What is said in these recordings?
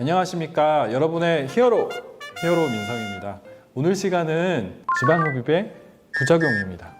안녕하십니까, 여러분의 히어로 민성입니다. 오늘 시간은 지방흡입의 부작용입니다.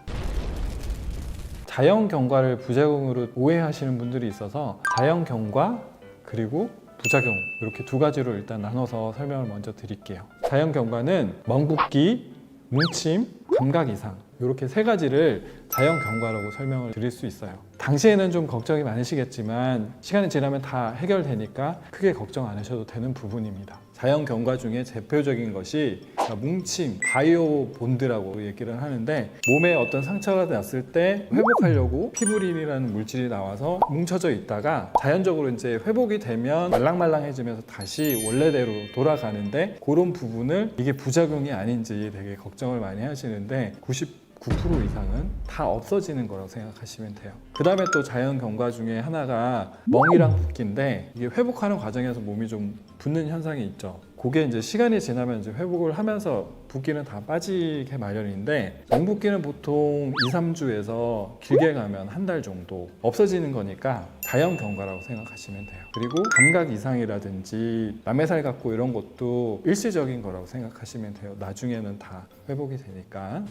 자연경과를 부작용으로 오해하시는 분들이 있어서 자연경과 그리고 부작용, 이렇게 두 가지로 일단 나눠서 설명을 먼저 드릴게요. 자연경과는 멍붓기, 뭉침, 감각 이상, 이렇게 세 가지를 자연경과라고 설명을 드릴 수 있어요. 당시에는 좀 걱정이 많으시겠지만 시간이 지나면 다 해결되니까 크게 걱정 안 하셔도 되는 부분입니다. 자연경과 중에 대표적인 것이 뭉침, 바이오 본드라고 얘기를 하는데, 몸에 어떤 상처가 났을 때 회복하려고 피브린이라는 물질이 나와서 뭉쳐져 있다가 자연적으로 이제 회복이 되면 말랑말랑해지면서 다시 원래대로 돌아가는데, 그런 부분을 이게 부작용이 아닌지 되게 걱정을 많이 하시는데 99% 이상은 다 없어지는 거라고 생각하시면 돼요. 그 다음에 또 자연경과 중에 하나가 멍이랑 붓기인데, 이게 회복하는 과정에서 몸이 좀 붓는 현상이 있죠. 그게 이제 시간이 지나면 이제 회복을 하면서 붓기는 다 빠지게 마련인데, 멍붓기는 보통 2, 3주에서 길게 가면 한 달 정도 없어지는 거니까 자연경과라고 생각하시면 돼요. 그리고 감각 이상이라든지 남의 같고 이런 것도 일시적인 거라고 생각하시면 돼요. 나중에는 다 회복이 되니까.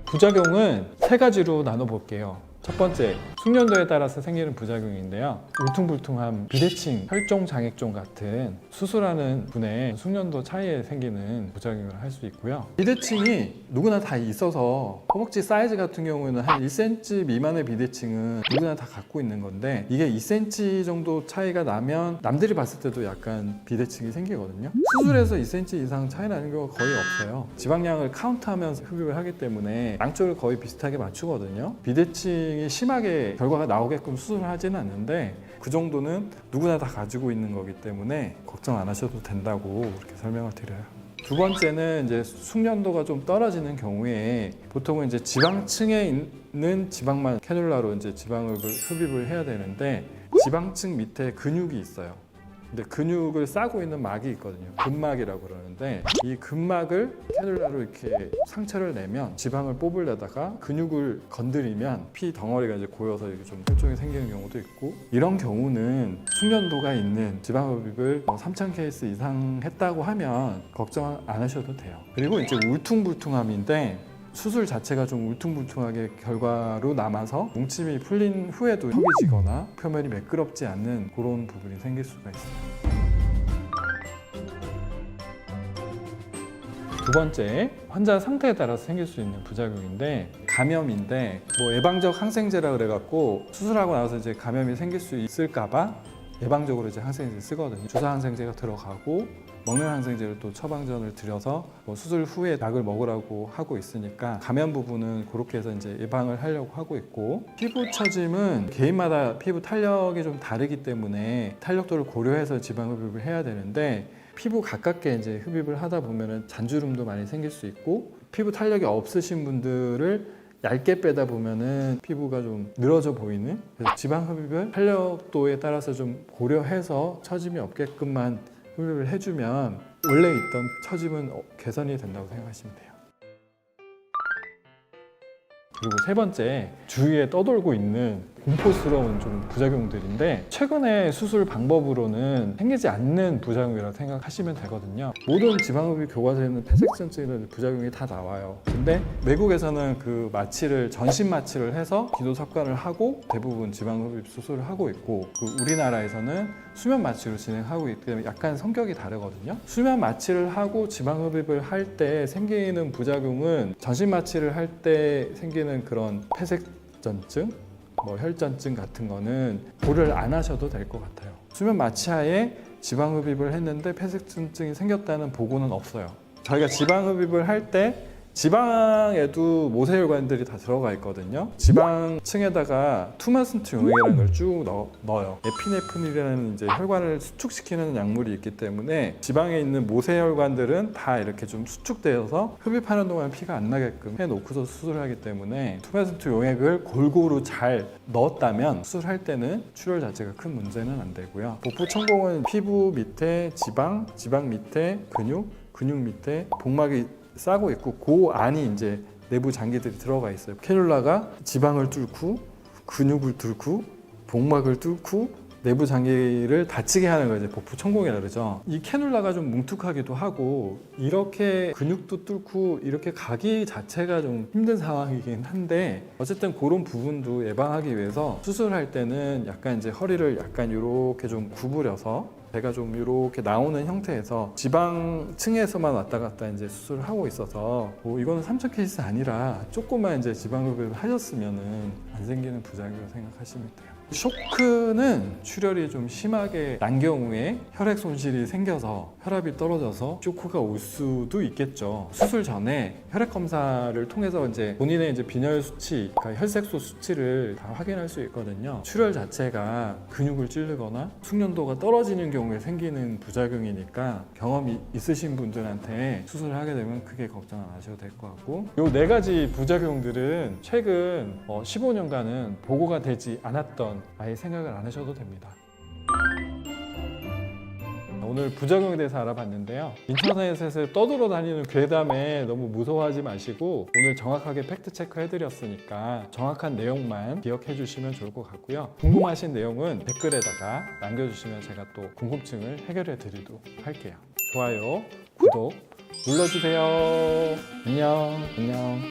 부작용은 세 가지로 나눠볼게요. 첫 번째, 숙련도에 따라서 생기는 부작용인데요. 울퉁불퉁함, 비대칭, 혈종, 장액종 같은 수술하는 분의 숙련도 차이에 생기는 부작용을 할 수 있고요. 비대칭이 누구나 다 있어서 허벅지 사이즈 같은 경우에는 한 1cm 미만의 비대칭은 누구나 다 갖고 있는 건데, 이게 2cm 정도 차이가 나면 남들이 봤을 때도 약간 비대칭이 생기거든요. 수술해서 2cm 이상 차이 나는 경우가 거의 없어요. 지방량을 카운트하면서 흡입을 하기 때문에 양쪽을 거의 비슷하게 맞추거든요. 비대칭이 심하게 결과가 나오게끔 수술을 하지는 않는데, 그 정도는 누구나 다 가지고 있는 거기 때문에 걱정 안 하셔도 된다고 그렇게 설명을 드려요. 두 번째는 이제 숙련도가 좀 떨어지는 경우에 보통은 이제 지방층에 있는 지방만 캐뉼라로 이제 지방을 흡입을 해야 되는데, 지방층 밑에 근육이 있어요. 근데 근육을 싸고 있는 막이 있거든요. 근막이라고 그러는데, 이 근막을 캐뉼라로 이렇게 상처를 내면 지방을 뽑으려다가 근육을 건드리면 피 덩어리가 이제 고여서 이렇게 좀 혈종이 생기는 경우도 있고, 이런 경우는 숙련도가 있는 지방흡입을 3,000 케이스 이상 했다고 하면 걱정 안 하셔도 돼요. 그리고 이제 울퉁불퉁함인데, 수술 자체가 좀 울퉁불퉁하게 결과로 남아서 뭉침이 풀린 후에도 턱이 지거나 표면이 매끄럽지 않는 그런 부분이 생길 수가 있어요. 두 번째, 환자 상태에 따라서 생길 수 있는 부작용인데, 감염인데 예방적 항생제라 그래갖고 수술하고 나서 이제 감염이 생길 수 있을까봐 예방적으로 이제 항생제 쓰거든요. 주사 항생제가 들어가고 먹는 항생제를 또 처방전을 드려서 수술 후에 약을 먹으라고 하고 있으니까 감염 부분은 그렇게 해서 이제 예방을 하려고 하고 있고, 피부 처짐은 개인마다 피부 탄력이 좀 다르기 때문에 탄력도를 고려해서 지방 흡입을 해야 되는데, 피부 가깝게 이제 흡입을 하다 보면은 잔주름도 많이 생길 수 있고, 피부 탄력이 없으신 분들을 얇게 빼다 보면은 피부가 좀 늘어져 보이는, 그래서 지방 흡입을 탄력도에 따라서 좀 고려해서 처짐이 없게끔만 흡입을 해주면 원래 있던 처짐은 개선이 된다고 생각하시면 돼요. 그리고 세 번째, 주위에 떠돌고 있는 공포스러운 좀 부작용들인데, 최근에 수술 방법으로는 생기지 않는 부작용이라고 생각하시면 되거든요. 모든 지방흡입 교과서에는 폐색전증이라는 부작용이 다 나와요. 근데 외국에서는 그 마취를 전신 마취를 해서 기도 삽관을 하고 대부분 지방흡입 수술을 하고 있고, 우리나라에서는 수면 마취로 진행하고 있기 때문에 약간 성격이 다르거든요. 수면 마취를 하고 지방흡입을 할 때 생기는 부작용은 전신 마취를 할 때 생기는 그런 폐색전증, 혈전증 같은 거는 고려를 안 하셔도 될 것 같아요. 수면 마취하에 지방흡입을 했는데 폐색전증이 생겼다는 보고는 없어요. 저희가 지방흡입을 할 때 지방에도 모세혈관들이 다 들어가 있거든요. 지방층에다가 투마슨트 용액이라는 걸 쭉 넣어요. 에피네프린이라는 이제 혈관을 수축시키는 약물이 있기 때문에 지방에 있는 모세혈관들은 다 이렇게 좀 수축되어서 흡입하는 동안 피가 안 나게끔 해놓고서 수술을 하기 때문에, 투마슨트 용액을 골고루 잘 넣었다면 수술할 때는 출혈 자체가 큰 문제는 안 되고요. 복부천공은 피부 밑에 지방, 지방 밑에 근육, 근육 밑에 복막이 싸고 있고, 그 안이 이제 내부 장기들이 들어가 있어요. 캐뉼라가 지방을 뚫고 근육을 뚫고 복막을 뚫고 내부 장기를 다치게 하는 걸 이제 복부 천공이라 그러죠. 이 캐놀라가 좀 뭉툭하기도 하고 이렇게 근육도 뚫고 이렇게 가기 자체가 좀 힘든 상황이긴 한데 어쨌든 그런 부분도 예방하기 위해서 수술할 때는 약간 이제 허리를 약간 이렇게 좀 구부려서 배가 좀 이렇게 나오는 형태에서 지방층에서만 왔다 갔다 이제 수술을 하고 있어서 뭐 이거는 3차 케이스 아니라 조금만 이제 지방흡입을 하셨으면은 안 생기는 부작용이라고 생각하시면 돼요. 쇼크는 출혈이 좀 심하게 난 경우에 혈액 손실이 생겨서 혈압이 떨어져서 쇼크가 올 수도 있겠죠. 수술 전에 혈액 검사를 통해서 이제 본인의 이제 빈혈 수치, 그러니까 혈색소 수치를 다 확인할 수 있거든요. 출혈 자체가 근육을 찌르거나 숙련도가 떨어지는 경우에 생기는 부작용이니까 경험이 있으신 분들한테 수술을 하게 되면 크게 걱정 안 하셔도 될 것 같고, 요 네 가지 부작용들은 최근 15년간은 보고가 되지 않았던 아예 생각을 안 하셔도 됩니다. 오늘 부작용에 대해서 알아봤는데요. 인터넷에서 떠돌아다니는 괴담에 너무 무서워하지 마시고 오늘 정확하게 팩트 체크 해드렸으니까 정확한 내용만 기억해 주시면 좋을 것 같고요. 궁금하신 내용은 댓글에다가 남겨주시면 제가 또 궁금증을 해결해 드리도록 할게요. 좋아요, 구독 눌러주세요. 안녕.